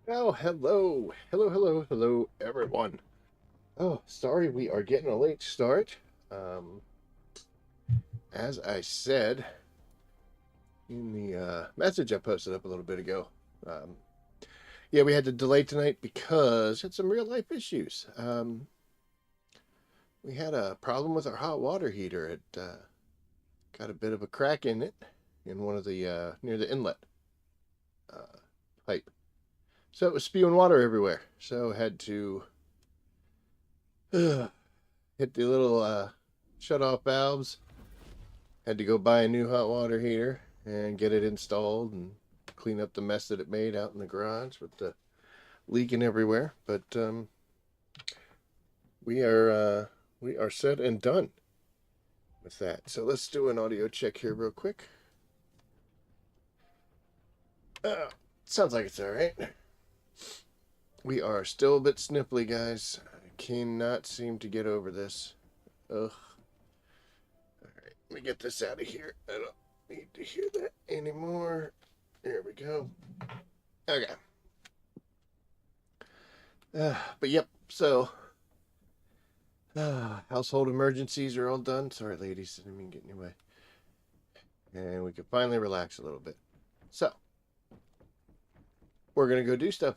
Oh, hello. Hello, everyone. Oh, sorry we are getting a late start. Um, as I said in the message I posted up a little bit ago, um, yeah, we had to delay tonight because had some real life issues. We had a problem with our hot water heater. It got a bit of a crack in it in one of the near the inlet uh, pipe, so it was spewing water everywhere. So had to hit the little shut off valves. Had to go buy a new hot water heater and get it installed and clean up the mess that it made out in the garage with the leaking everywhere. But we are uh, we are set and done with that. So let's do an audio check here real quick. Uh, Sounds like it's all right. We are still a bit sniffly, guys. I cannot seem to get over this. Ugh. All right, let me get this out of here. I don't need to hear that anymore. There we go. Okay. But yep, so household emergencies are all done. Sorry, ladies, I didn't mean to get in your way. And we can finally relax a little bit. So, we're going to go do stuff.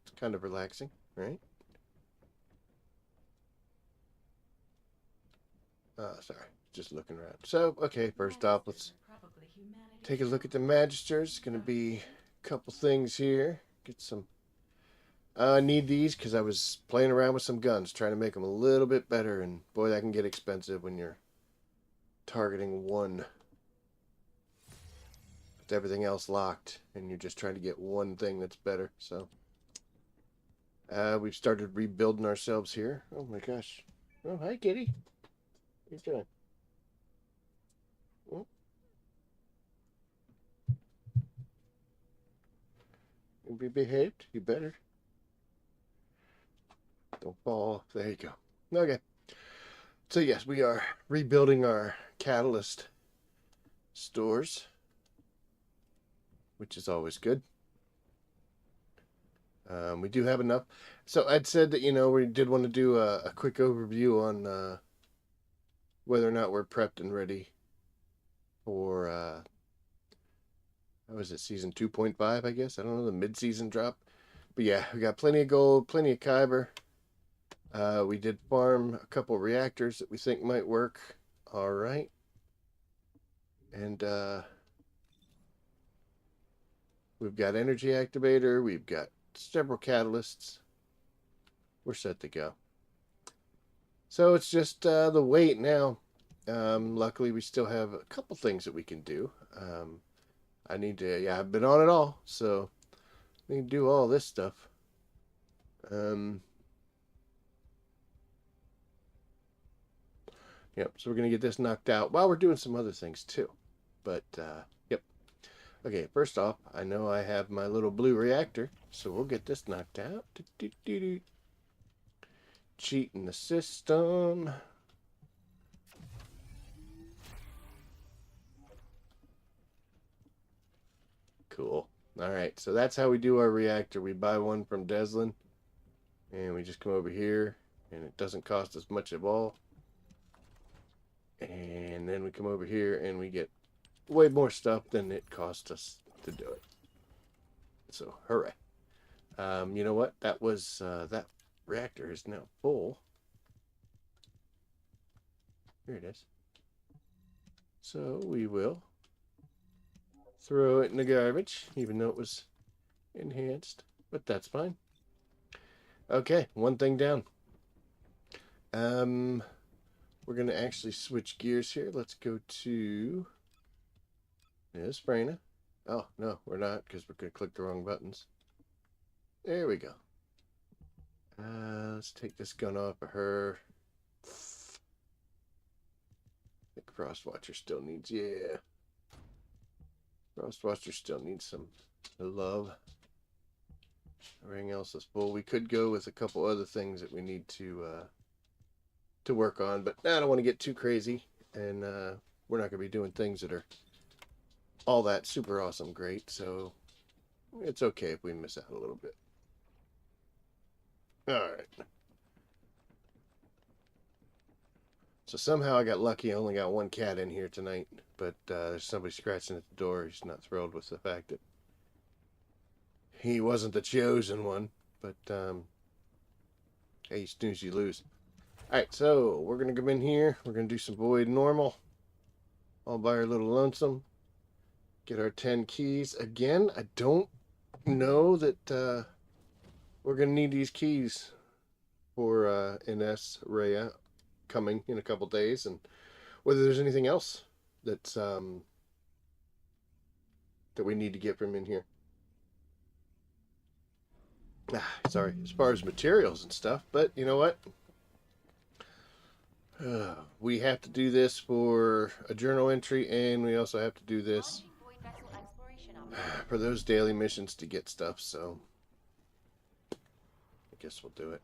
It's kind of relaxing, right? Sorry, just looking around. So, okay, first off, let's take a look at the Magisters. It's going to be a couple things here. Get some. I need these because I was playing around with some guns, trying to make them a little bit better. And boy, that can get expensive when you're targeting one with everything else locked and you're just trying to get one thing that's better. So we've started rebuilding ourselves here. Oh my gosh. Oh, hi, kitty. What are you doing? Oh, you be behaved? You better. Don't fall. There you go. Okay. So yes, we are rebuilding our catalyst stores, which is always good. We do have enough. So I'd said that we did want to do a quick overview on whether or not we're prepped and ready for how was it, season 2.5, I guess. I don't know, the mid-season drop. But yeah, we got plenty of gold, plenty of kyber. We did farm a couple reactors that we think might work. All right. And we've got energy activator. We've got several catalysts. We're set to go. So it's just the wait now. Luckily, we still have a couple things that we can do. I need to, yeah, I've been on it all. So I need to do all this stuff. Yep, so we're going to get this knocked out while we're doing some other things too. But, yep. Okay, first off, I know I have my little blue reactor, so we'll get this knocked out. Cheating the system. Cool. All right, so that's how we do our reactor. We buy one from Descendant, and we just come over here, and it doesn't cost us much at all. And then we come over here, and we get way more stuff than it cost us to do it. So, hooray. You know what? That was that reactor is now full. Here it is. So we will throw it in the garbage, even though it was enhanced, but that's fine. Okay, one thing down. Um, we're gonna actually switch gears here. Let's go to this Brana. Oh no, we're not because we're gonna click the wrong buttons. There we go. Let's take this gun off of her. I think Frostwatcher still needs, yeah. Frostwatcher still needs some love. Everything else is full. We could go with a couple other things that we need to work on, but I don't want to get too crazy, and we're not going to be doing things that are all that super awesome great. So It's okay if we miss out a little bit. Alright. So somehow I got lucky. I only got one cat in here tonight. But there's somebody scratching at the door. He's not thrilled with the fact that he wasn't the chosen one. But, hey, you snooze, you lose. Alright, so we're going to come in here. We're going to do some void normal. All by our little lonesome. Get our 10 keys. Again, I don't know that we're going to need these keys for NS Rhea coming in a couple days. And whether there's anything else that's that we need to get from in here. Sorry, as far as materials and stuff. But you know what? We have to do this for a journal entry, and we also have to do this for those daily missions to get stuff, so I guess we'll do it.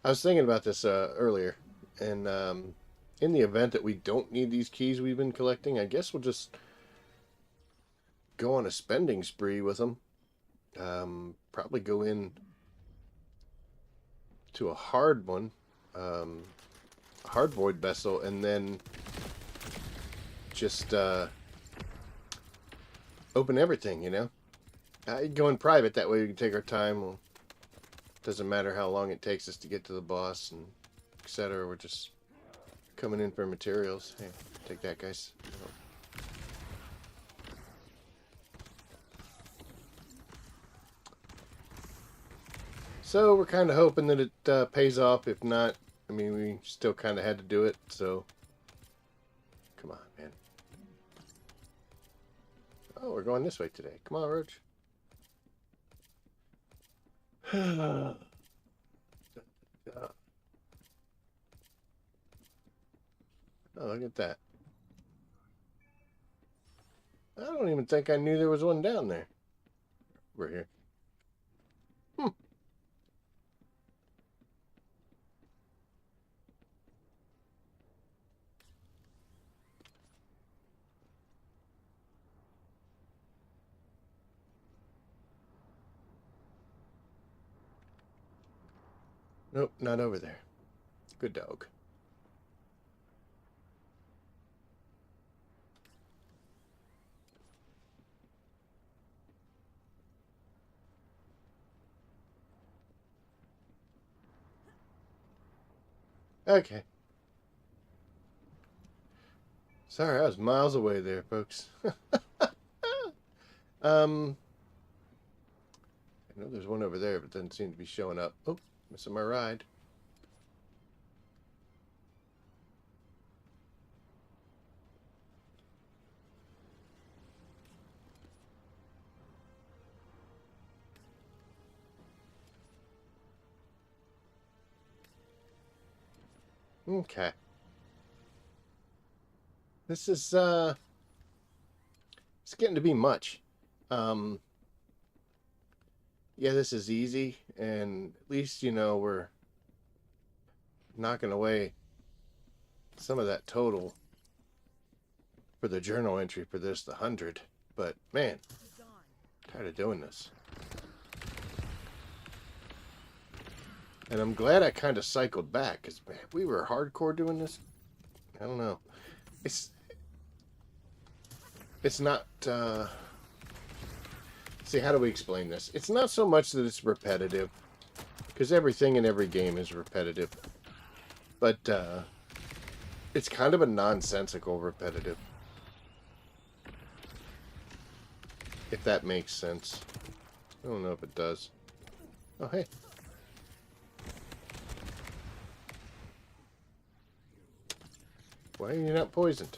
I was thinking about this earlier, and in the event that we don't need these keys we've been collecting, I guess we'll just go on a spending spree with them. Probably go in to a hard one, hard void vessel, and then just open everything, you know. Go in private, that way we can take our time. Well, doesn't matter how long it takes us to get to the boss and etc. We're just coming in for materials. Hey, take that, guys. So we're kind of hoping that it pays off. If not, I mean, we still kind of had to do it, so come on, man. Oh, we're going this way today. Come on, Roach. Oh, look at that. I don't even think I knew there was one down there. Over here. Nope, not over there. Good dog. Okay. Sorry, I was miles away there, folks. I know there's one over there, but it doesn't seem to be showing up. Oh, missing my ride. Okay. This is it's getting to be much. Yeah, this is easy, and at least, you know, we're knocking away some of that total for the journal entry for this, the 100. But man, tired of doing this. And I'm glad I kind of cycled back, because man, we were hardcore doing this. I don't know. It's not see, how do we explain this? It's not so much that it's repetitive, because everything in every game is repetitive, but it's kind of a nonsensical repetitive, if that makes sense. I don't know if it does. Oh, hey. Why are you not poisoned?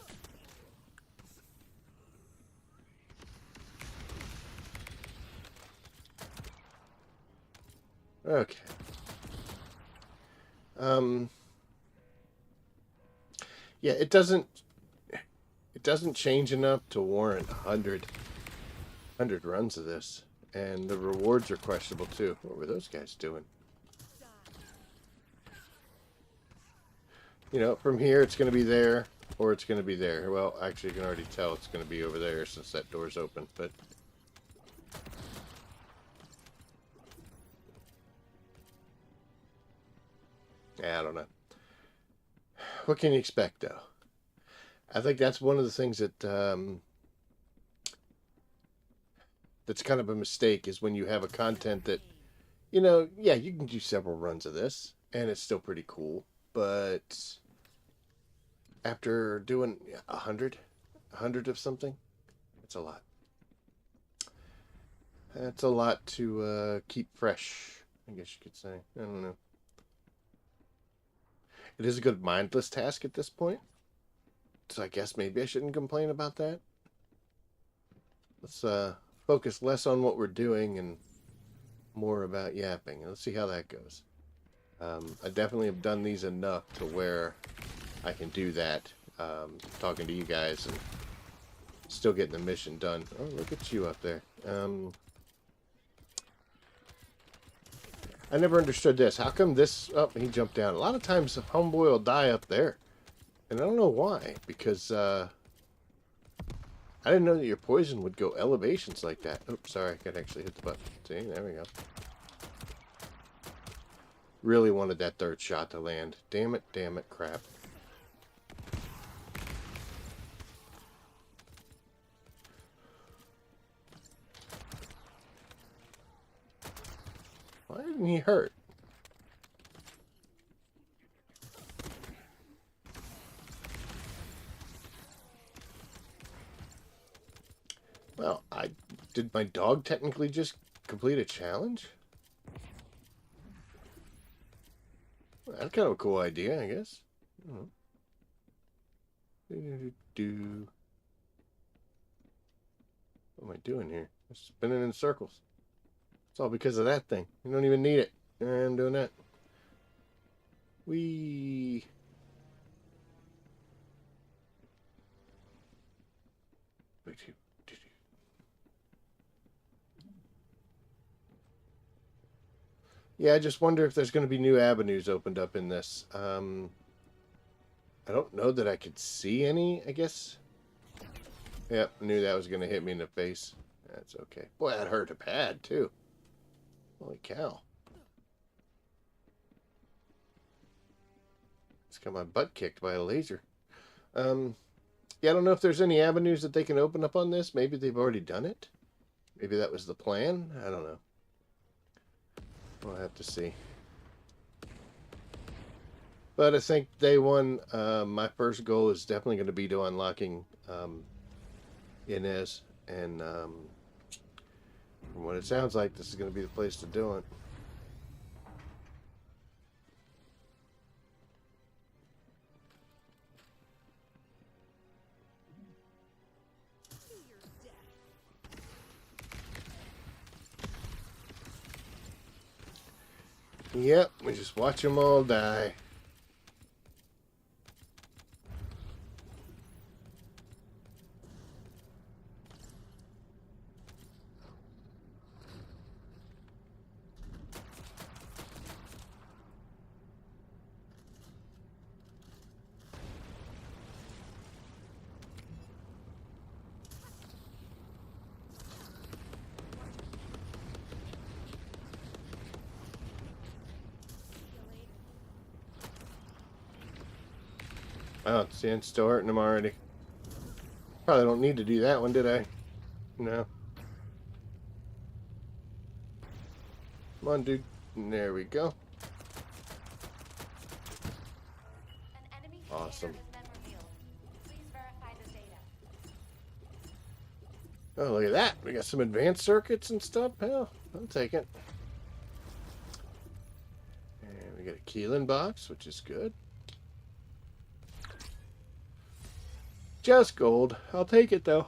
Okay. Yeah, it doesn't change enough to warrant 100 runs of this. And the rewards are questionable too. What were those guys doing? You know, from here it's going to be there, or it's going to be there. Well, actually you can already tell it's going to be over there since that door's open, but I don't know. What can you expect, though? I think that's one of the things that that's kind of a mistake is when you have a content that, yeah, you can do several runs of this and it's still pretty cool, but after doing 100 of something, it's a lot. That's a lot to keep fresh, I guess you could say. I don't know. It is a good mindless task at this point, so I guess maybe I shouldn't complain about that. Let's focus less on what we're doing and more about yapping. Let's see how that goes. I definitely have done these enough to where I can do that, talking to you guys and still getting the mission done. Oh, look at you up there. I never understood this. How come this... Oh, he jumped down. A lot of times the homeboy will die up there. And I don't know why. Because, I didn't know that your poison would go elevations like that. Oops, sorry. I could actually hit the button. See, there we go. Really wanted that third shot to land. Damn it, crap. Why didn't he hurt? Well, did my dog technically just complete a challenge? Well, that's kind of a cool idea, I guess. What am I doing here? I'm spinning in circles. It's all because of that thing. You don't even need it. I'm doing that. Whee! Yeah, I just wonder if there's going to be new avenues opened up in this. I don't know that I could see any, I guess. Yep, knew that was going to hit me in the face. That's okay. Boy, that hurt a pad, too. Holy cow. Just got my butt kicked by a laser. Yeah, I don't know if there's any avenues that they can open up on this. Maybe they've already done it. Maybe that was the plan. I don't know. We'll have to see. But I think day one, my first goal is definitely going to be to unlocking Inez. And from what it sounds like, this is going to be the place to do it. Yep, we just watch them all die. Oh, see, it's still hurting them already. Probably don't need to do that one, did I? No. Come on, dude. There we go. Awesome. Oh, look at that. We got some advanced circuits and stuff. Hell, I'll take it. And we got a Keelan box, which is good. Just gold. I'll take it, though.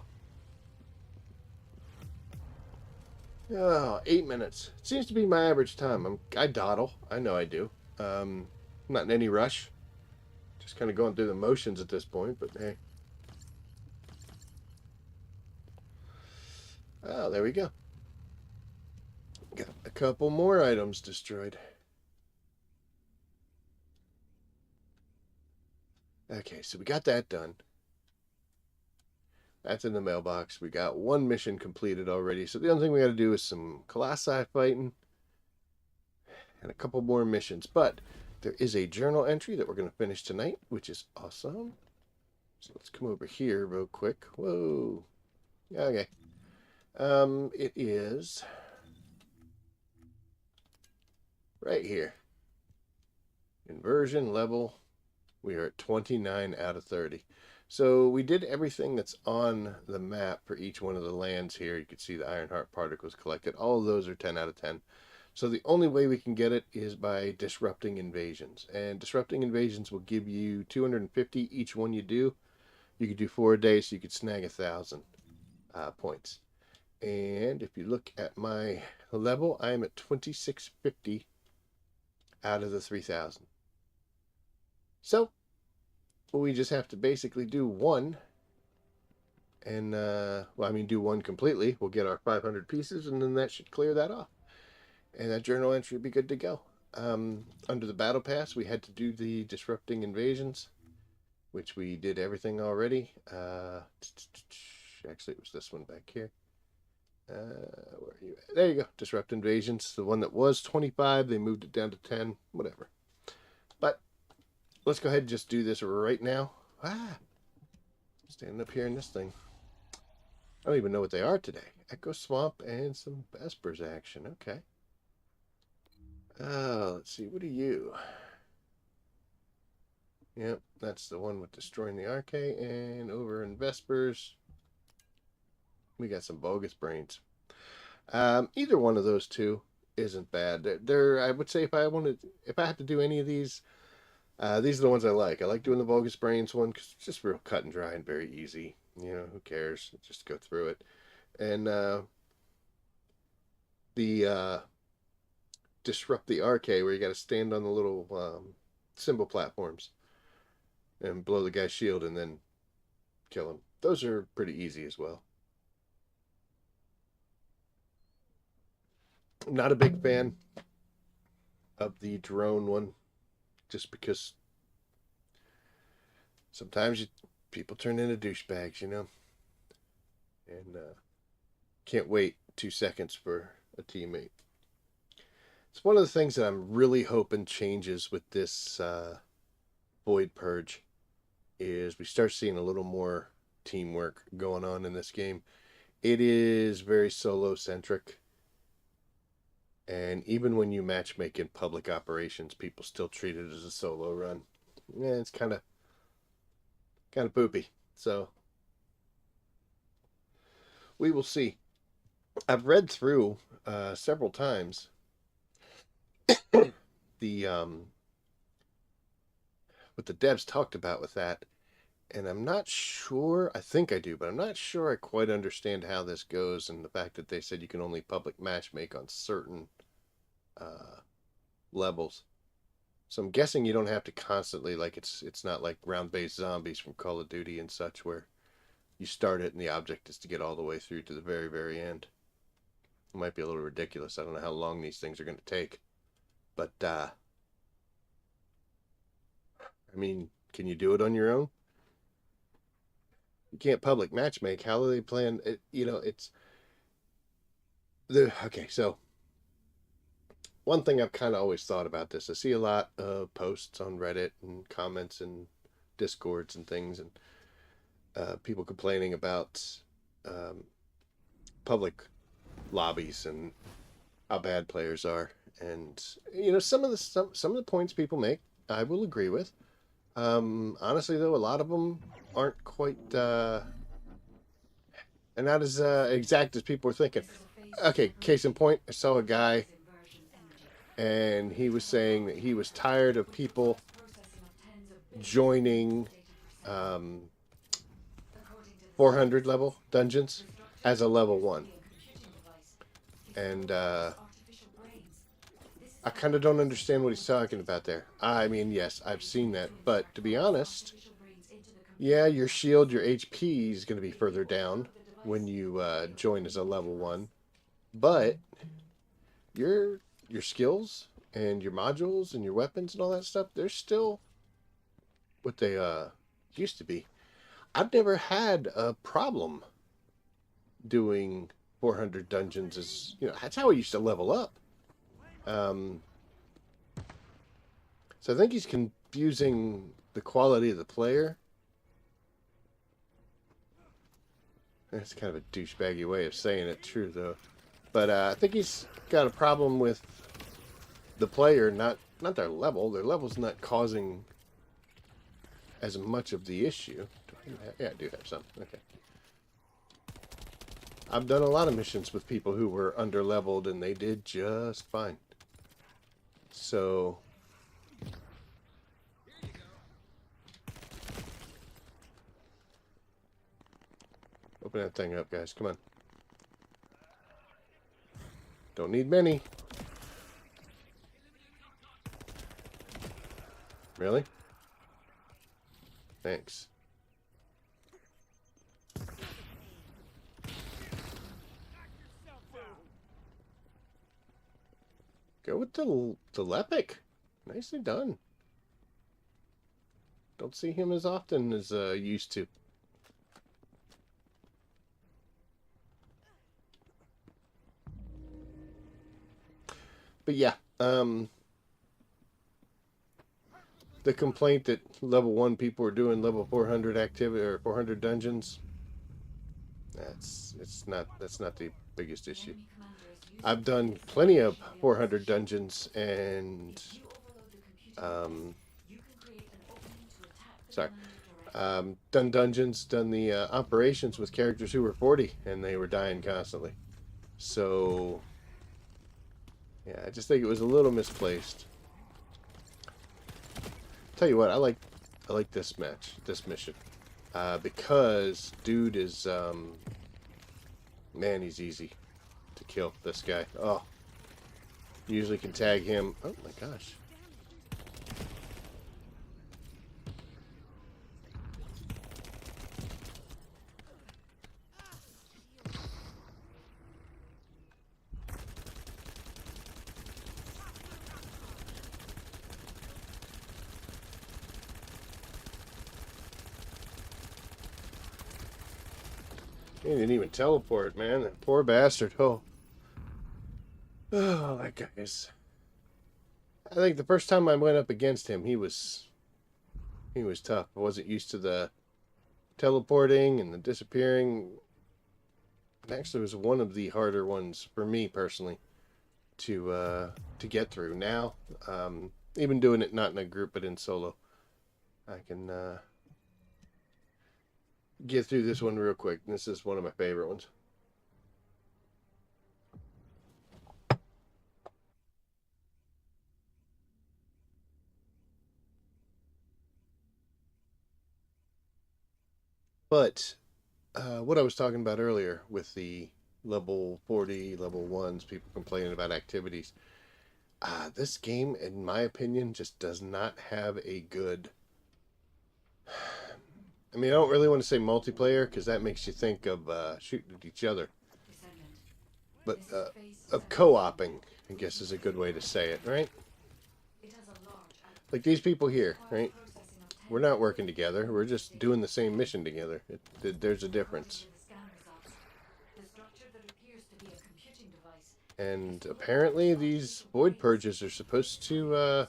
Oh, 8 minutes. It seems to be my average time. I dawdle. I know I do. I'm not in any rush. Just kind of going through the motions at this point, but hey. Oh, there we go. Got a couple more items destroyed. Okay, so we got that done. That's in the mailbox. We got one mission completed already. So the only thing we got to do is some Colossi fighting and a couple more missions. But there is a journal entry that we're going to finish tonight, which is awesome. So let's come over here real quick. Whoa. Okay. It is right here. Inversion level. We are at 29 out of 30. So we did everything that's on the map for each one of the lands here. You can see the Ironheart particles collected. All of those are 10 out of 10. So the only way we can get it is by disrupting invasions. And disrupting invasions will give you 250 each one you do. You could do 4 a day, so you could snag 1,000 points. And if you look at my level, I am at 2650 out of the 3,000. So we just have to basically do one. And, do one completely. We'll get our 500 pieces, and then that should clear that off. And that journal entry would be good to go. Under the battle pass, we had to do the disrupting invasions, which we did everything already. Actually, it was this one back here. Where are you at? There you go. Disrupt invasions. The one that was 25, they moved it down to 10. Whatever. But let's go ahead and just do this right now. Standing up here in this thing. I don't even know what they are today. Echo Swamp and some Vespers action. Okay. Let's see. What are you? Yep, that's the one with destroying the Arche. And over in Vespers, we got some bogus brains. Either one of those two isn't bad. I would say if I had to do any of these are the ones I like. I like doing the bogus brains one because it's just real cut and dry and very easy. Who cares? Just go through it. And the disrupt the Arche, where you got to stand on the little symbol platforms and blow the guy's shield and then kill him. Those are pretty easy as well. I'm not a big fan of the drone one, just because sometimes people turn into douchebags, and can't wait 2 seconds for a teammate. It's one of the things that I'm really hoping changes with this Void Purge is we start seeing a little more teamwork going on in this game. It is very solo centric, and even when you matchmake in public operations, people still treat it as a solo run. Yeah, it's kind of poopy. So we will see. I've read through several times the what the devs talked about with that, and I'm not sure. I think I do, but I'm not sure I quite understand how this goes, and the fact that they said you can only public matchmake on certain levels. So I'm guessing you don't have to constantly, like, it's not like round-based zombies from Call of Duty and such, where you start it and the object is to get all the way through to the very, very end. It might be a little ridiculous. I don't know how long these things are going to take. But, can you do it on your own? You can't public matchmake. How do they plan it? It's okay. So one thing I've kind of always thought about this, I see a lot of posts on Reddit and comments and Discords and things, and people complaining about public lobbies and how bad players are. And some of the points people make, I will agree with. Honestly, though, a lot of them aren't quite and not as exact as people were thinking. Okay, case in point, I saw a guy, and he was saying that he was tired of people joining 400 level dungeons as a level 1. And I kind of don't understand what he's talking about there. Yes, I've seen that. But to be honest, yeah, your shield, your HP is going to be further down when you join as a level 1. But your skills and your modules and your weapons and all that stuff, they're still what they used to be. I've never had a problem doing 400 dungeons. That's how I used to level up. So I think he's confusing the quality of the player. That's kind of a douchebaggy way of saying it, true though. But I think he's got a problem with the player, not their level. Their level's not causing as much of the issue. Yeah, I do have some. Okay. I've done a lot of missions with people who were under-leveled, and they did just fine. So... open that thing up, guys. Come on. Don't need many. Really? Thanks. Go with the Lepic. Nicely done. Don't see him as often as used to. But yeah, the complaint that level 1 people are doing level 400 activity or 400 dungeons, that's not the biggest issue. I've done plenty of 400 dungeons and done dungeons, done the operations with characters who were 40 and they were dying constantly. So yeah, I just think it was a little misplaced. Tell you what, I like this mission, because dude is man, he's easy to kill. This guy, oh, usually can tag him. Oh my gosh. He didn't even teleport, man. That poor bastard. Oh. Oh, that guy is... I think the first time I went up against him, he was tough. I wasn't used to the teleporting and the disappearing. It actually was one of the harder ones for me personally to get through. Now, even doing it not in a group but in solo, I can get through this one real quick. This is one of my favorite ones. But what I was talking about earlier with the level 40, level 1s, people complaining about activities. This game, in my opinion, just does not have a good... I mean, I don't really want to say multiplayer, because that makes you think of shooting at each other. But of co-oping, I guess is a good way to say it, right? Like these people here, right? We're not working together. We're just doing the same mission together. There's a difference. And apparently these void purges are supposed to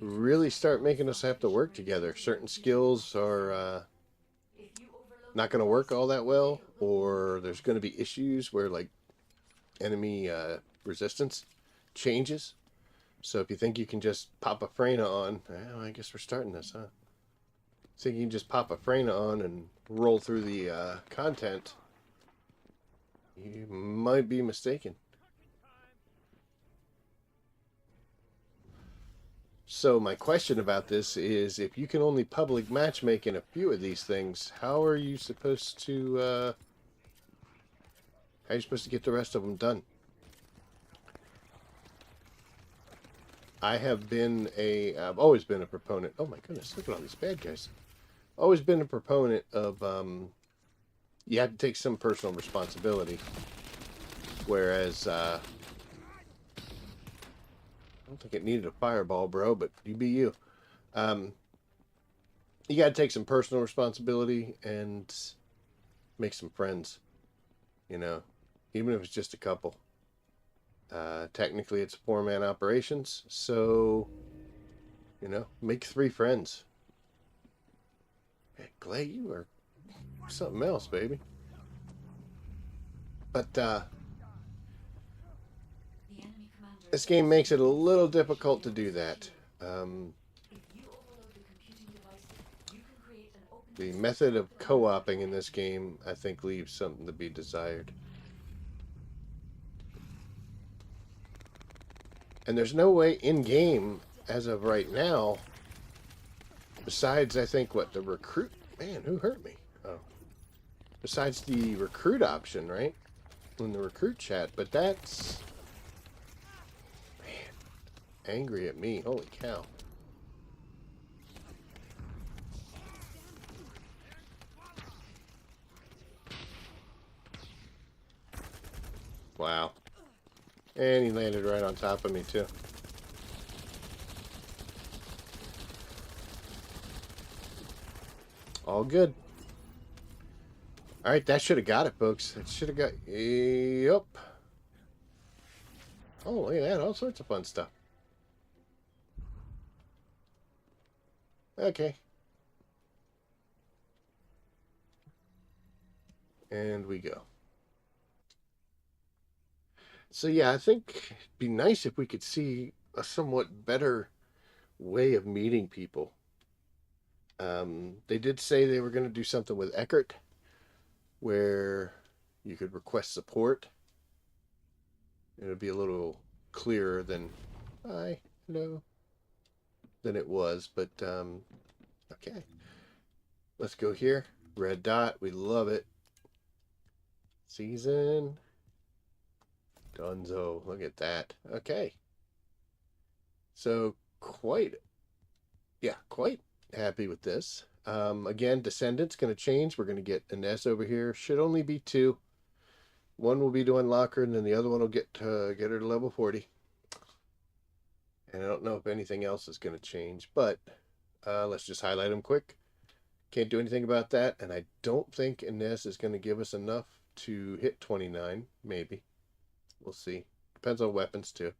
really start making us have to work together. Certain skills are not going to work all that well, or there's going to be issues where like enemy resistance changes. So if you think you can just pop a Freyna on, well, I guess we're starting this, huh? Think you can just pop a Freyna on and roll through the content, you might be mistaken. So my question about this is, if you can only public matchmake in a few of these things, how are you supposed to get the rest of them done? I've always been a proponent. Oh my goodness, look at all these bad guys. Always been a proponent of, you have to take some personal responsibility. Whereas, I don't think it needed a fireball, bro, but you be you. You gotta take some personal responsibility and make some friends. You know, even if it's just a couple. Technically, it's 4-man operations, so, you know, make 3 friends. Hey, Clay, you are something else, baby. But this game makes it a little difficult to do that. The method of co-oping in this game, I think, leaves something to be desired. And there's no way in-game, as of right now, besides, I think, what, the recruit... Man, who hurt me? Oh. Besides the recruit option, right? In the recruit chat, but that's... Man, angry at me. Holy cow. Wow. And he landed right on top of me, too. All good. Alright, that should have got it, folks. That should have got... Yep. Oh, look at that. All sorts of fun stuff. Okay. And we go. So yeah, I think it'd be nice if we could see a somewhat better way of meeting people. They did say they were going to do something with Eckert, where you could request support. It would be a little clearer than hi, hello, than it was. But okay, let's go here. Red dot, we love it. Season. Dunzo, look at that. Okay. So quite happy with this. Again, Descendant's going to change. We're going to get an S over here. Should only be 2. One will be to unlock her, and then the other one will get her to level 40. And I don't know if anything else is going to change, but let's just highlight them quick. Can't do anything about that, and I don't think Ines is going to give us enough to hit 29. Maybe. We'll see. Depends on weapons, too.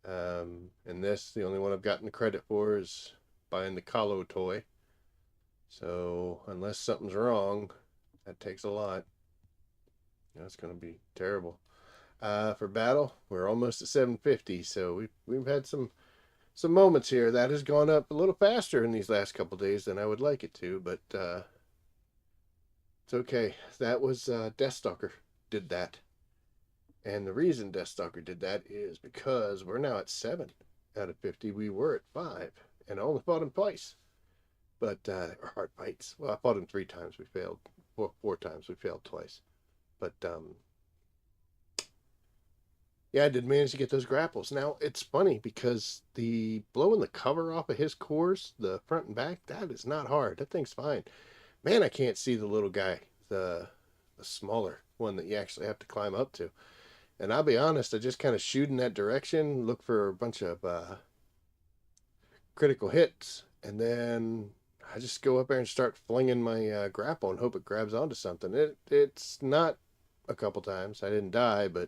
And this, the only one I've gotten the credit for is buying the Kahlo toy. So, unless something's wrong, that takes a lot. That's going to be terrible. For battle, we're almost at 750, so we've had some moments here. That has gone up a little faster in these last couple days than I would like it to, but it's okay. That was Deathstalker did that. And the reason Deathstalker did that is because we're now at 7 out of 50. We were at 5, and I only fought him twice. But they were hard fights. Well, I fought him 3 times. We failed. 4 times. We failed twice. But yeah, I did manage to get those grapples. Now, it's funny because the blowing the cover off of his cores, the front and back, that is not hard. That thing's fine. Man, I can't see the little guy, the smaller one that you actually have to climb up to. And I'll be honest, I just kind of shoot in that direction, look for a bunch of critical hits, and then I just go up there and start flinging my grapple and hope it grabs onto something. It's not a couple times. I didn't die, but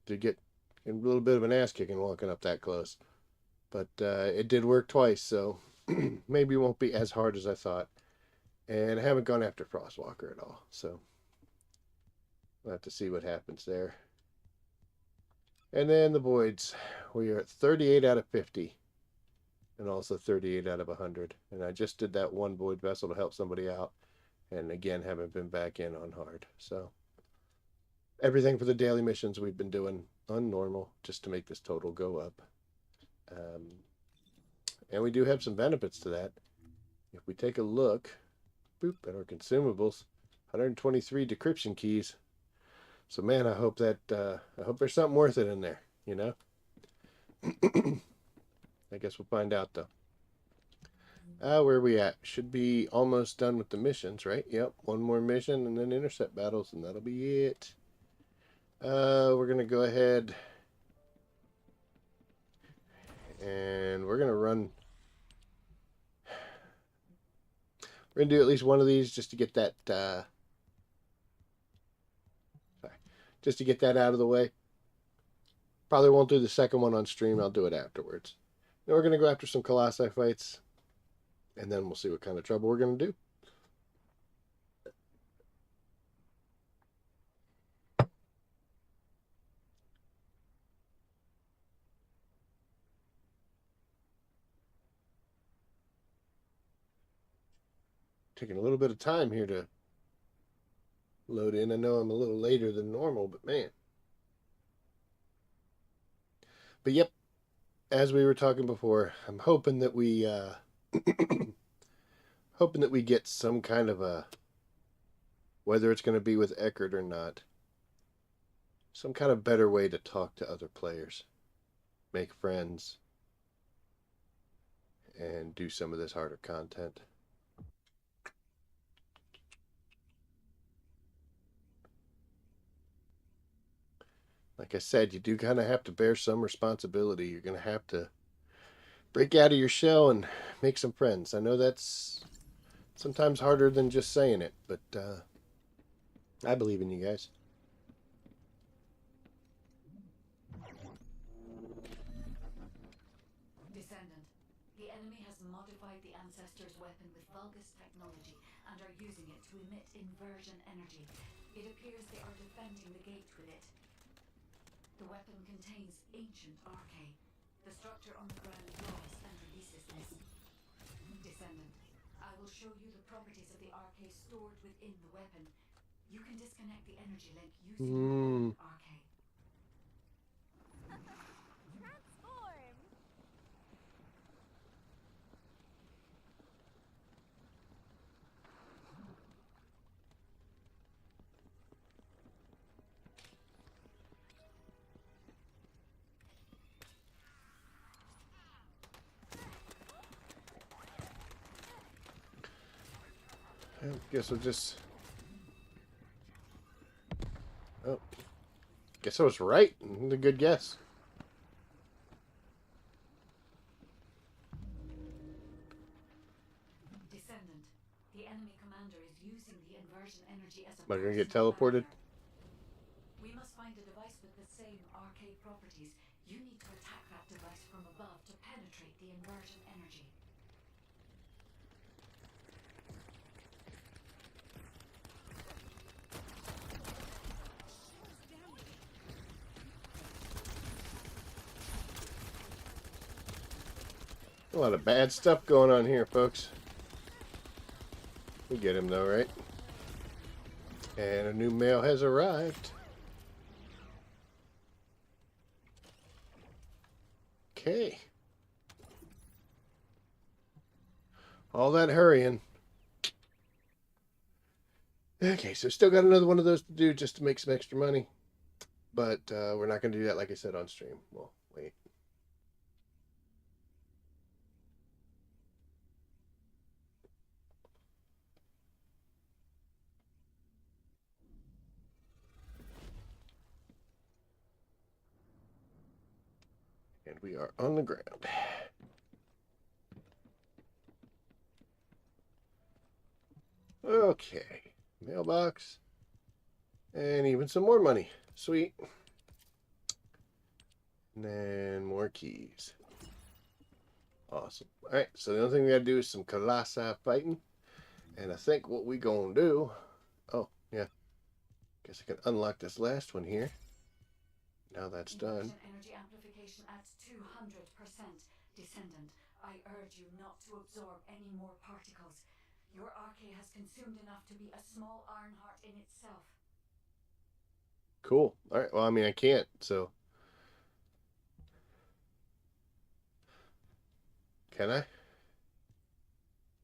did get a little bit of an ass kicking walking up that close. But it did work twice, so maybe it won't be as hard as I thought. And I haven't gone after Frostwalker at all, so we'll have to see what happens there. And then the voids. We are at 38 out of 50. And also 38 out of 100. And I just did that one void vessel to help somebody out. And again, haven't been back in on hard. So everything for the daily missions we've been doing on normal just to make this total go up. And we do have some benefits to that. If we take a look, boop, at our consumables, 123 decryption keys. So man, I hope that I hope there's something worth it in there, you know. I guess we'll find out though. Where are we at? Should be almost done with the missions, right? Yep, one more mission and then intercept battles, and that'll be it. We're gonna go ahead and we're gonna run. We're gonna do at least one of these just to get that. Just to get that out of the way. Probably won't do the second one on stream. I'll do it afterwards. Then we're going to go after some Colossi fights. And then we'll see what kind of trouble we're going to do. Taking a little bit of time here to load in. I know I'm a little later than normal, but man. But yep, as we were talking before, I'm hoping that we hoping that we get some kind of a, whether it's going to be with Eckert or not, some kind of better way to talk to other players, make friends, and do some of this harder content. Like I said, you do kind of have to bear some responsibility. You're going to have to break out of your shell and make some friends. I know that's sometimes harder than just saying it, but I believe in you guys. Descendant, the enemy has modified the Ancestor's weapon with Vulgus technology and are using it to emit inversion energy. It appears they are defending the gate with it. The weapon contains ancient arcane. The structure on the ground draws and releases this. Descendant, I will show you the properties of the arcane stored within the weapon. You can disconnect the energy link using your own arcane. Transform! I guess we'll just... Oh. Guess I was right. A good guess. Descendant, the enemy commander is using the inversion energy as a... Am I going to get teleported? We must find a device with the same arcane properties. You need to attack that device from above to penetrate the inversion energy. A lot of bad stuff going on here, folks. We get him though, right? And a new mail has arrived. Okay. All that hurrying. Okay, so still got another one of those to do just to make some extra money. But we're not going to do that, like I said, on stream. Well, wait. And we are on the ground. Okay. Mailbox. And even some more money. Sweet. And then more keys. Awesome. Alright, so the only thing we gotta do is some Colossi fighting. And I think what we gonna do... Oh, yeah. Guess I can unlock this last one here. Now that's done. Energy amplification at 200%. Descendant, I urge you not to absorb any more particles. Your arcane has consumed enough to be a small iron heart in itself. Cool. Alright, well, I mean, I can't, so... Can I?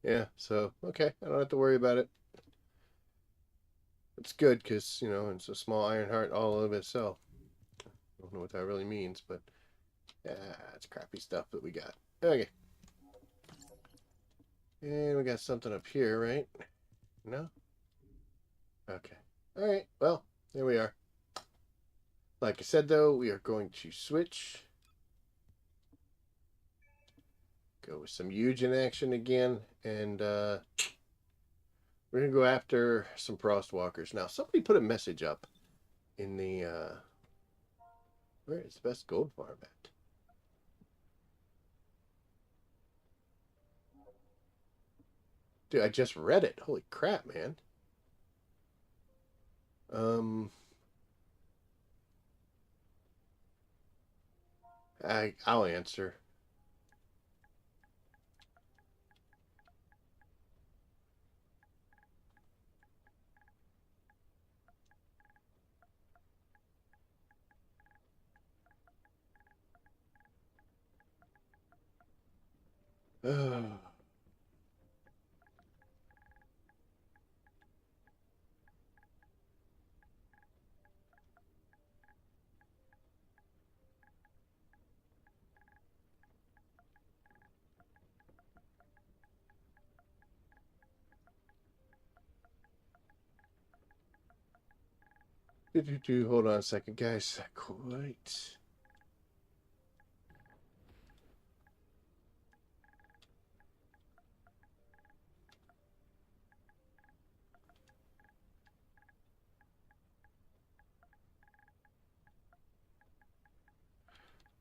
Yeah, so, okay. I don't have to worry about it. It's good, because, you know, it's a small iron heart all of itself. I don't know what that really means, but... Yeah, it's crappy stuff that we got. Okay. And we got something up here, right? No? Okay. Alright, well, there we are. Like I said, though, we are going to switch. Go with some huge in action again. And we're going to go after some Frostwalkers. Now, somebody put a message up in the Where is the best gold farm at? Dude, I just read it. Holy crap, man. I'll answer. Oh. Hold on a second, guys. Quite.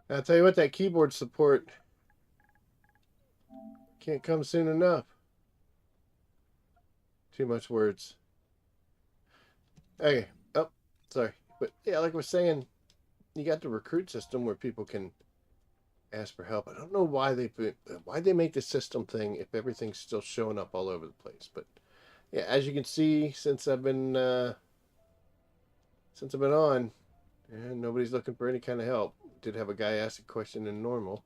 I'll tell you what, that keyboard support can't come soon enough. Too much words. Okay. Oh, sorry. But yeah, like I was saying, you got the recruit system where people can ask for help. I don't know why they make the system thing if everything's still showing up all over the place. But yeah, as you can see, since I've been on, and nobody's looking for any kind of help. Did have a guy ask a question in normal.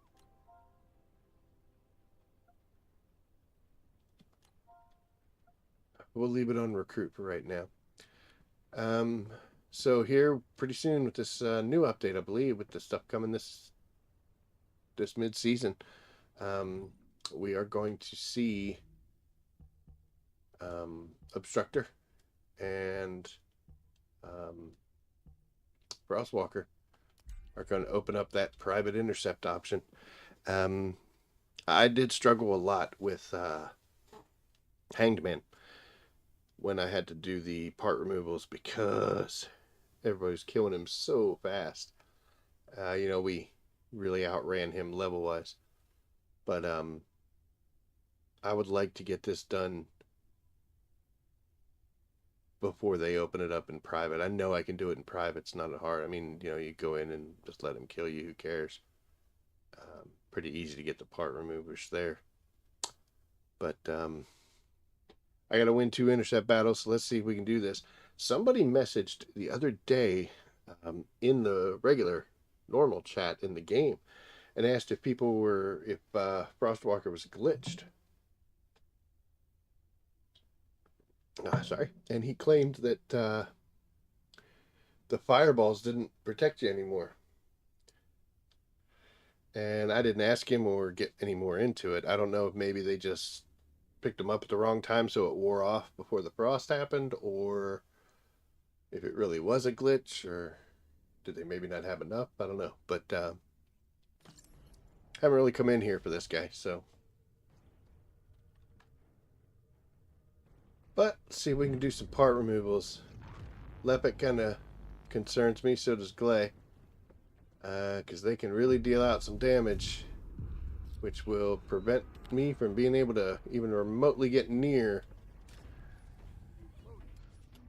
We'll leave it on recruit for right now. So here pretty soon with this new update, I believe, with the stuff coming this mid-season, we are going to see Obstructor and Frostwalker are going to open up that private intercept option. I did struggle a lot with Hanged Man when I had to do the part removals because everybody was killing him so fast. We really outran him level wise. But I would like to get this done before they open it up in private. I know I can do it in private. It's not hard. I mean, you go in and just let him kill you. Who cares? Pretty easy to get the part removers there. But I got to win 2 intercept battles, so let's see if we can do this. Somebody messaged the other day in the regular normal chat in the game and asked if Frostwalker was glitched. Sorry. And he claimed that the fireballs didn't protect you anymore. And I didn't ask him or get any more into it. I don't know if maybe they just picked them up at the wrong time so it wore off before the frost happened, or if it really was a glitch, or did they maybe not have enough? I don't know. But haven't really come in here for this guy, so. But let's see if we can do some part removals. Lepek kind of concerns me, so does Glay. Because they can really deal out some damage, which will prevent me from being able to even remotely get near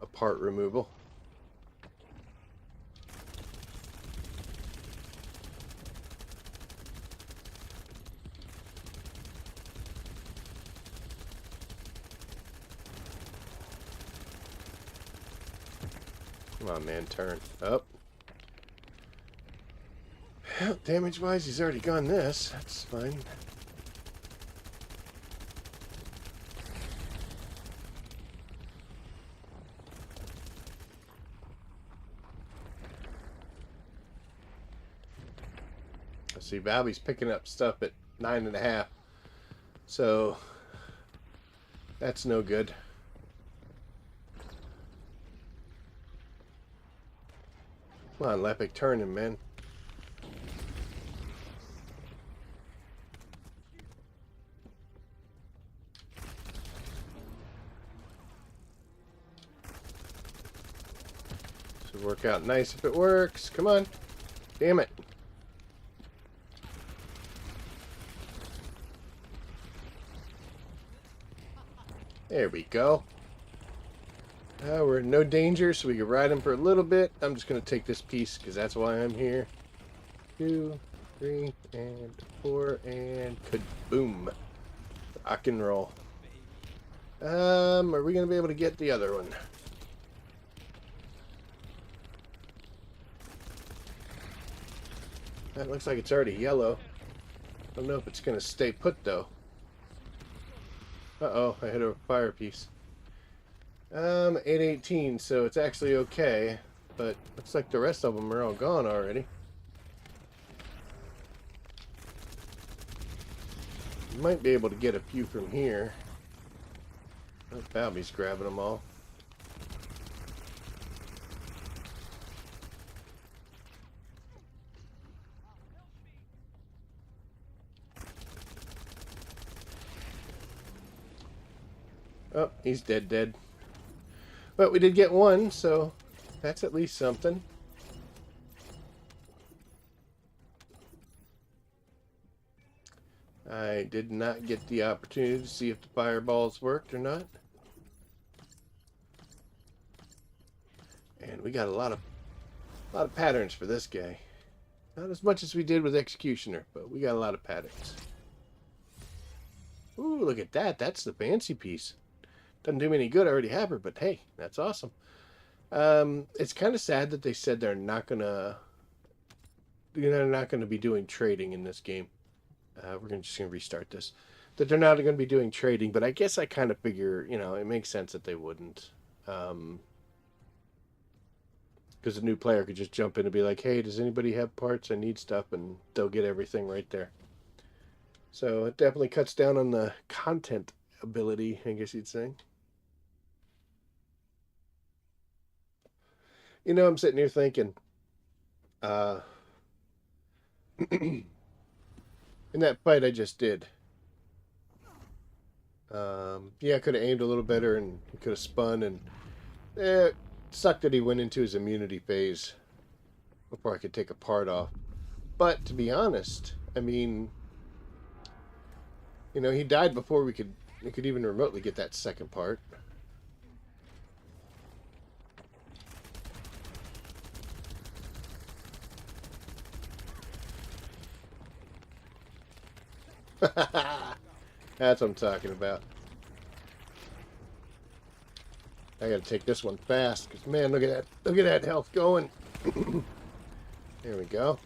a part removal. Come on, man, turn up. Well, damage-wise, he's already gone this. That's fine. I see Valby's picking up stuff at 9.5. So, that's no good. Come on, Lepek, turn him, man. This would work out nice if it works. Come on. Damn it. There we go. We're in no danger, so we can ride him for a little bit. I'm just going to take this piece, because that's why I'm here. 2, 3, and 4, and kaboom. Rock and roll. Are we going to be able to get the other one? That looks like it's already yellow. I don't know if it's going to stay put, though. Uh-oh, I hit a fire piece. 818, so it's actually okay. But looks like the rest of them are all gone already. Might be able to get a few from here. Oh, Balby's grabbing them all. Oh, he's dead. But we did get one, so that's at least something. I did not get the opportunity to see if the fireballs worked or not. And we got a lot of patterns for this guy. Not as much as we did with Executioner, but we got a lot of patterns. Ooh, look at that. That's the fancy piece. Doesn't do me any good. I already have her, but hey, that's awesome. It's kind of sad that they said they're not gonna be doing trading in this game. We're just gonna restart this. That they're not gonna be doing trading, but I guess I kind of figure, it makes sense that they wouldn't. Because a new player could just jump in and be like, hey, does anybody have parts? I need stuff, and they'll get everything right there. So it definitely cuts down on the content ability, I guess you'd say. I'm sitting here thinking, in that fight I just did, yeah, I could have aimed a little better and he could have spun, and it sucked that he went into his immunity phase before I could take a part off. But to be honest, I mean, he died before we could even remotely get that second part. That's what I'm talking about. I gotta take this one fast, because man, look at that health going. There we go.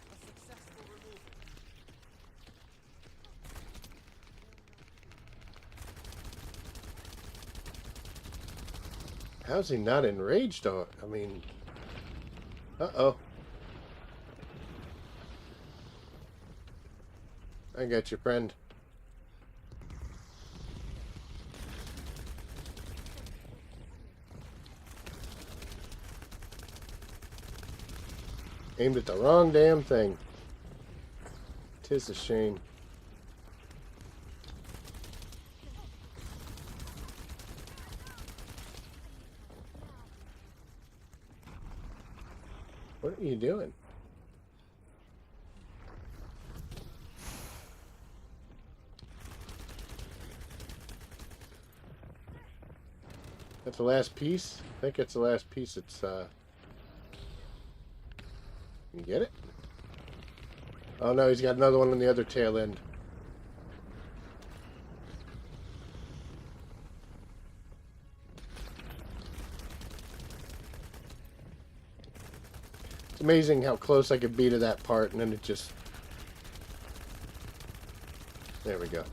How's he not enraged? I mean, uh-oh. I got you, friend. Aimed at the wrong damn thing. 'Tis a shame. What are you doing? That's the last piece? I think it's the last piece. It's, You get it? Oh no, he's got another one on the other tail end. It's amazing how close I could be to that part, and then it just... There we go.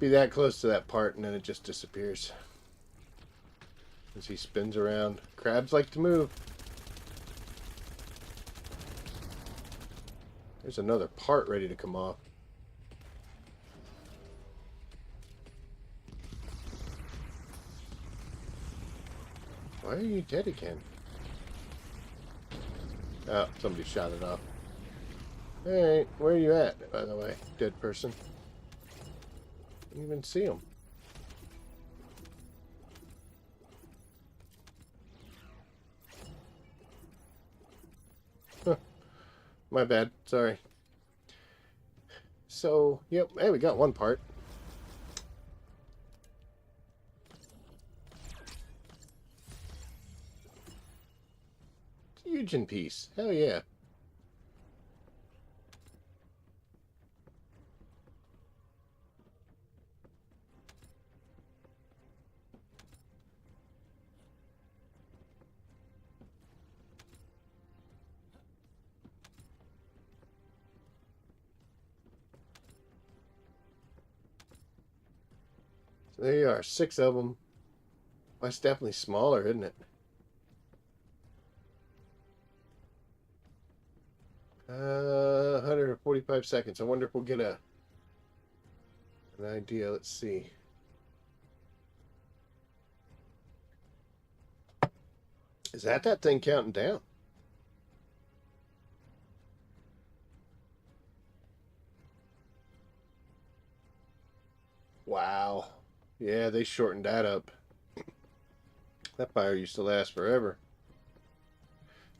Be that close to that part, and then it just disappears. As he spins around. Crabs like to move. There's another part ready to come off. Why are you dead again? Oh, somebody shot it off. Alright, where are you at, by the way, dead person? Didn't even see him. Huh. My bad. Sorry. So, yep. Hey, we got one part. Fusion piece. Hell yeah. So there you are. 6 of them. That's definitely smaller, isn't it? 145 seconds. I wonder if we'll get an idea. Let's see. Is that thing counting down? Wow. Yeah, they shortened that up. That fire used to last forever.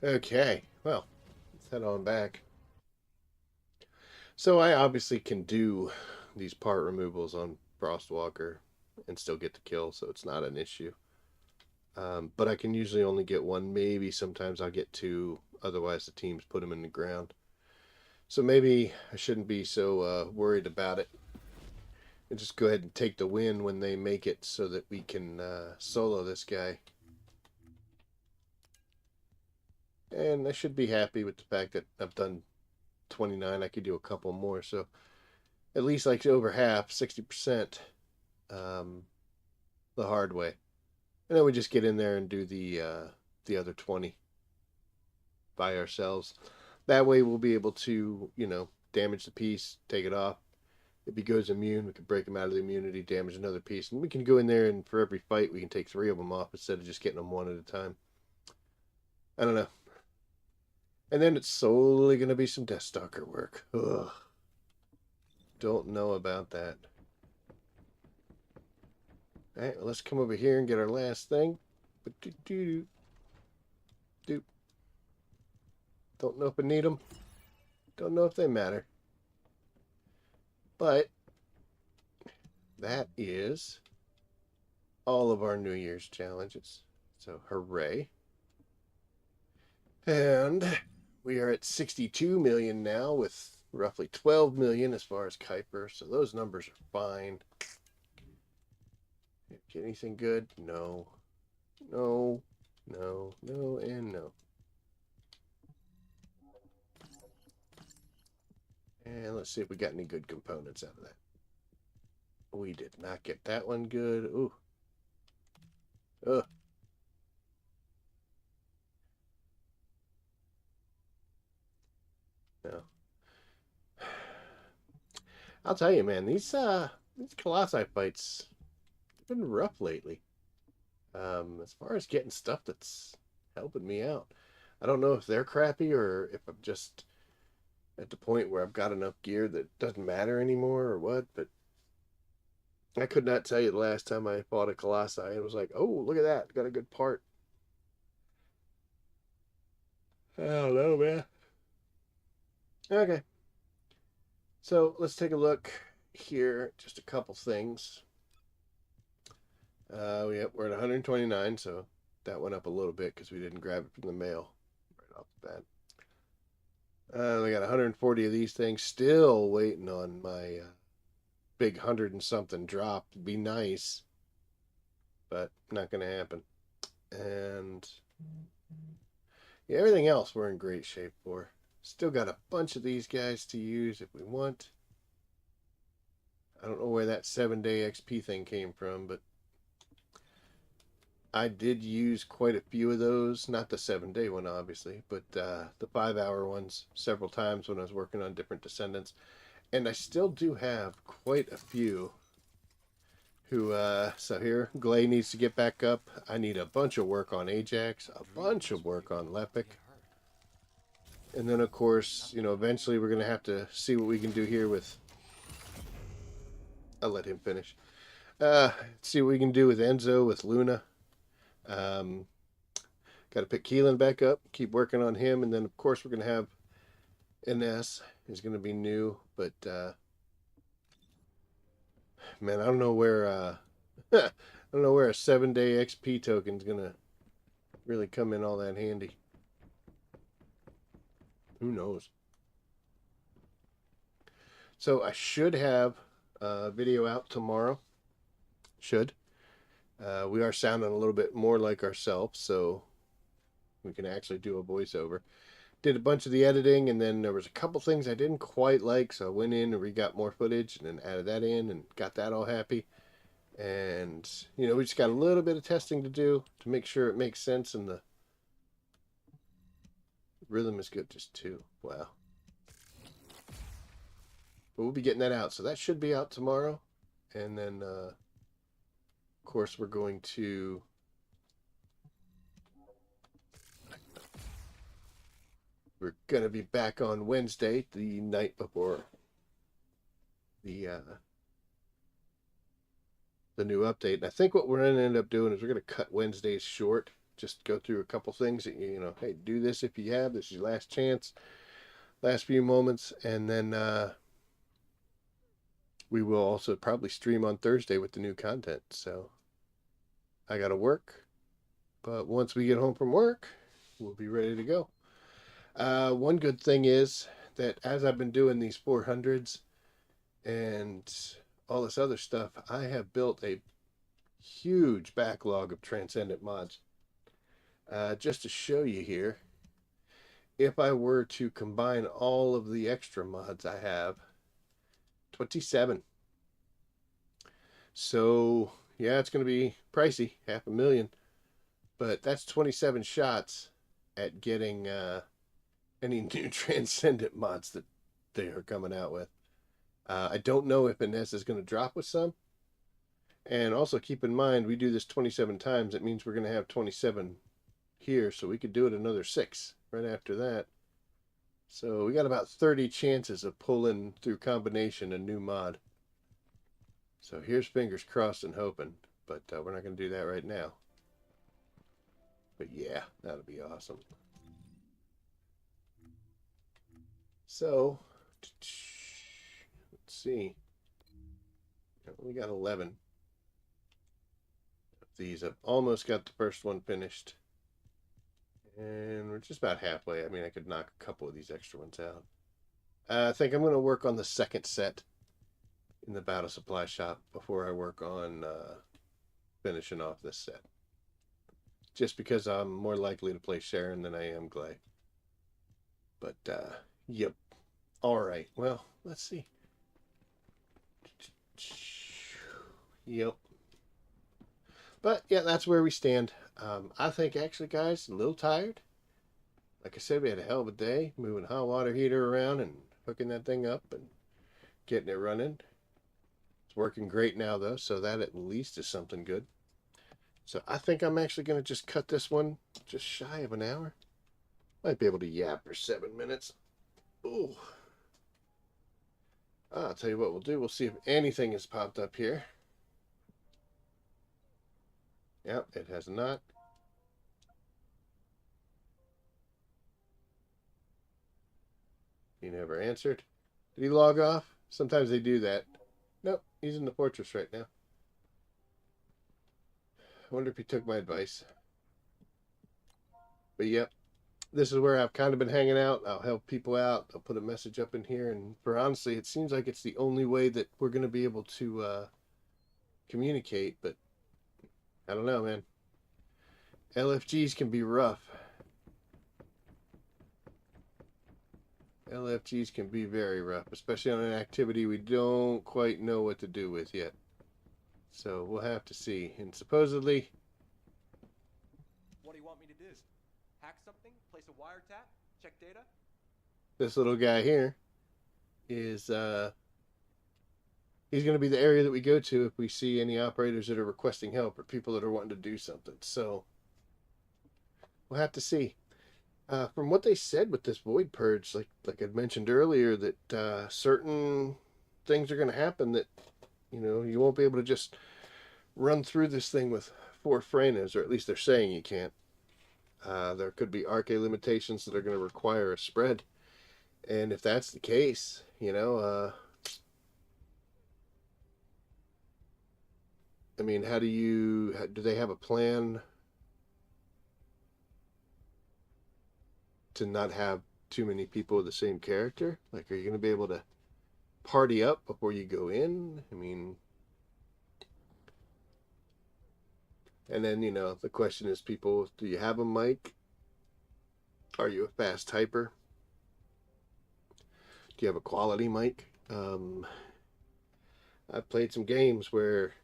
Okay, well, let's head on back. So I obviously can do these part removals on Frostwalker and still get the kill, so it's not an issue. But I can usually only get one. Maybe sometimes I'll get two. Otherwise, the teams put them in the ground. So maybe I shouldn't be so worried about it. And just go ahead and take the win when they make it so that we can solo this guy. And I should be happy with the fact that I've done 29. I could do a couple more. So at least like over half, 60%, the hard way. And then we just get in there and do the other 20 by ourselves. That way we'll be able to, damage the piece, take it off. If he goes immune, we can break him out of the immunity, damage another piece. And we can go in there and for every fight we can take 3 of them off instead of just getting them one at a time. I don't know. And then it's solely going to be some Deathstalker work. Ugh. Don't know about that. Alright, well, let's come over here and get our last thing. Don't know if I need them. Don't know if they matter. But that is all of our New Year's challenges. So hooray. And we are at 62 million now with roughly 12 million as far as Kuiper. So those numbers are fine. Get anything good? No. No. No. No and no. And let's see if we got any good components out of that. We did not get that one good. Ooh. Ugh. No. I'll tell you, man, these Colossi fights have been rough lately. As far as getting stuff that's helping me out. I don't know if they're crappy or if I'm just at the point where I've got enough gear that doesn't matter anymore or what, but I could not tell you the last time I fought a Colossi and was like, oh, look at that, got a good part. I don't know, man. Okay. So let's take a look here. Just a couple things. We're at 129, so that went up a little bit because we didn't grab it from the mail right off the bat. We got 140 of these things. Still waiting on my big 100 and something drop. It'd be nice, but not going to happen. And yeah, everything else we're in great shape for. Still got a bunch of these guys to use if we want. I don't know where that 7-day XP thing came from, but I did use quite a few of those. Not the 7-day one, obviously, but the 5-hour ones several times when I was working on different Descendants. And I still do have quite a few who, so here, Glay needs to get back up. I need a bunch of work on Ajax, a bunch of work on Lepic. And then, of course, eventually we're going to have to see what we can do here with... I'll let him finish. See what we can do with Enzo, with Luna. Got to pick Keelan back up, keep working on him, and then, of course, we're going to have NS is going to be new, but man, I don't know where I don't know where a 7-day XP token is going to really come in all that handy. Who knows? So I should have a video out tomorrow. Should. We are sounding a little bit more like ourselves, so we can actually do a voiceover. Did a bunch of the editing, and then there was a couple things I didn't quite like, so I went in and re-got more footage and then added that in and got that all happy. And, you know, we just got a little bit of testing to do to make sure it makes sense, and the rhythm is good. Just 2. Wow. But we'll be getting that out, so that should be out tomorrow. And then, of course, we're going to be back on Wednesday, the night before the new update. And I think what we're going to end up doing is we're going to cut Wednesdays short. Just go through a couple things that you know, hey, do this if you have. This is your last chance, last few moments, and then we will also probably stream on Thursday with the new content. So I got to work, but once we get home from work, we'll be ready to go. One good thing is that as I've been doing these 400s and all this other stuff, I have built a huge backlog of Transcendent mods. Just to show you here, if I were to combine all of the extra mods I have, 27. So, yeah, it's going to be pricey, $500,000. But that's 27 shots at getting any new Transcendent mods that they are coming out with. I don't know if Ines is going to drop with some. And also keep in mind, we do this 27 times. It means we're going to have 27 here. So we could do it another 6 right after that. So we got about 30 chances of pulling through combination a new mod. So here's fingers crossed and hoping. But we're not going to do that right now. But yeah, that'll be awesome. So, let's see. We got 11 of these. I've almost got the first one finished. And we're just about halfway. I mean, I could knock a couple of these extra ones out. I think I'm going to work on the second set in the battle supply shop before I work on finishing off this set. Just because I'm more likely to play Sharon than I am Glay. But, yep. All right. Well, let's see. Yep. But, yeah, that's where we stand. I think, actually, guys, a little tired. Like I said, we had a hell of a day moving a hot water heater around and hooking that thing up and getting it running. It's working great now, though, so that at least is something good. So I think I'm actually going to just cut this one just shy of an hour. Might be able to yap for 7 minutes. Ooh. I'll tell you what we'll do. We'll see if anything has popped up here. Yep, it has not. He never answered. Did he log off? Sometimes they do that. Nope, he's in the fortress right now. I wonder if he took my advice. But yep, this is where I've kind of been hanging out. I'll help people out. I'll put a message up in here. And for honestly, it seems like it's the only way that we're going to be able to communicate. But I don't know, man. LFGs can be rough. LFGs can be very rough, especially on an activity we don't quite know what to do with yet. So we'll have to see. And supposedly... What do you want me to do? Hack something? Place a wiretap? Check data? This little guy here is... he's going to be the area that we go to if we see any operators that are requesting help or people that are wanting to do something. So we'll have to see. From what they said with this void purge, like I'd mentioned earlier, that certain things are going to happen that, you know, you won't be able to just run through this thing with 4 Frenas, or at least they're saying you can't. There could be RK limitations that are going to require a spread. And if that's the case, I mean, do they have a plan to not have too many people with the same character? Like, are you going to be able to party up before you go in? I mean, and then, the question is, people, do you have a mic? Are you a fast typer? Do you have a quality mic? I've played some games where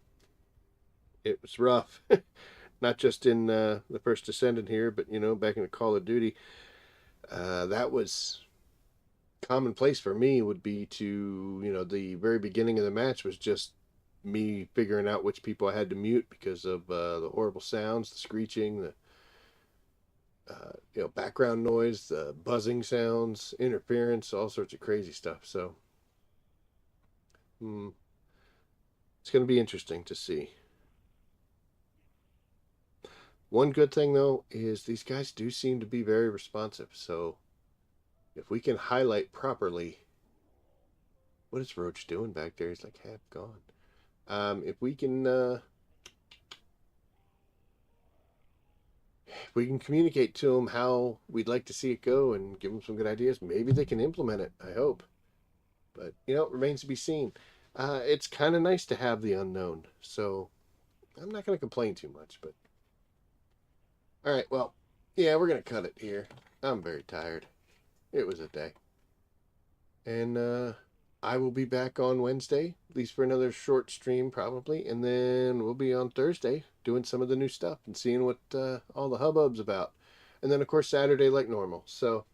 it was rough. Not just in the first Descendant here, but, back in the Call of Duty. That was commonplace for me, would be to, the very beginning of the match was just me figuring out which people I had to mute because of the horrible sounds, the screeching, the background noise, the buzzing sounds, interference, all sorts of crazy stuff. So it's going to be interesting to see. One good thing though is these guys do seem to be very responsive. So if we can highlight properly, what is Roach doing back there? He's like half gone. If we can communicate to them how we'd like to see it go and give them some good ideas, maybe they can implement it. I hope, but it remains to be seen. It's kind of nice to have the unknown, so I'm not going to complain too much. But all right, well, yeah, we're going to cut it here. I'm very tired. It was a day, and I will be back on Wednesday, at least for another short stream probably, and then we'll be on Thursday doing some of the new stuff and seeing what all the hubbub's about. And then, of course, Saturday like normal. So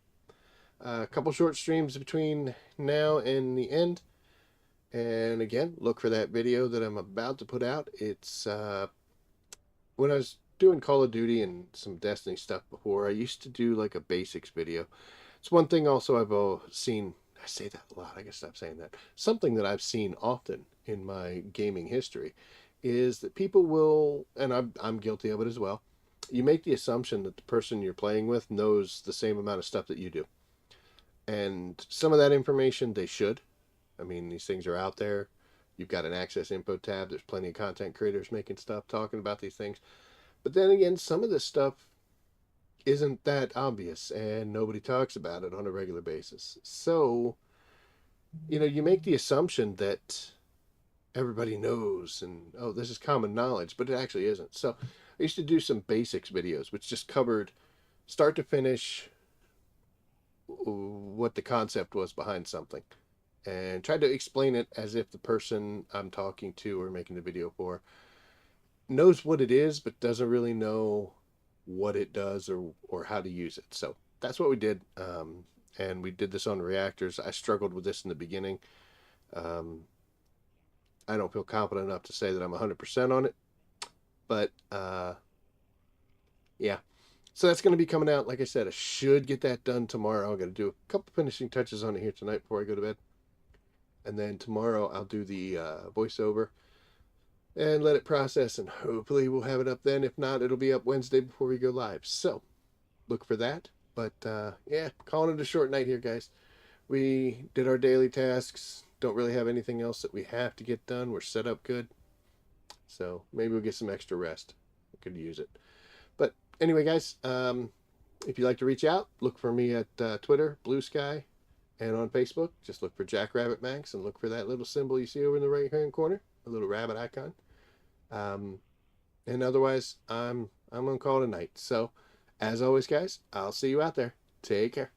a couple short streams between now and the end. And again, look for that video that I'm about to put out. It's when I was doing Call of Duty and some Destiny stuff before, I used to do like a basics video. It's one thing also I've seen. I say that a lot. I guess stop saying that. Something that I've seen often in my gaming history is that people will, and I'm guilty of it as well. You make the assumption that the person you're playing with knows the same amount of stuff that you do, and some of that information they should. I mean, these things are out there. You've got an access info tab. There's plenty of content creators making stuff, talking about these things. But then again, some of this stuff isn't that obvious and nobody talks about it on a regular basis. So, you make the assumption that everybody knows and, oh, this is common knowledge, but it actually isn't. So I used to do some basics videos, which just covered start to finish what the concept was behind something and tried to explain it as if the person I'm talking to or making the video for knows what it is, but doesn't really know what it does or how to use it. So that's what we did. And we did this on reactors. I struggled with this in the beginning. I don't feel confident enough to say that I'm 100% on it, but yeah. So that's going to be coming out. Like I said, I should get that done tomorrow. I'm going to do a couple finishing touches on it here tonight before I go to bed. And then tomorrow I'll do the voiceover and let it process, and hopefully we'll have it up then. If not, it'll be up Wednesday before we go live. So look for that. But yeah, calling it a short night here, guys. We did our daily tasks. Don't really have anything else that we have to get done. We're set up good. So maybe we'll get some extra rest. We could use it. But anyway, guys, if you'd like to reach out, look for me at Twitter, Blue Sky, and on Facebook. Just look for Jackrabbit Max and look for that little symbol you see over in the right hand corner, a little rabbit icon. And otherwise, I'm on call tonight. So, as always, guys, I'll see you out there. Take care.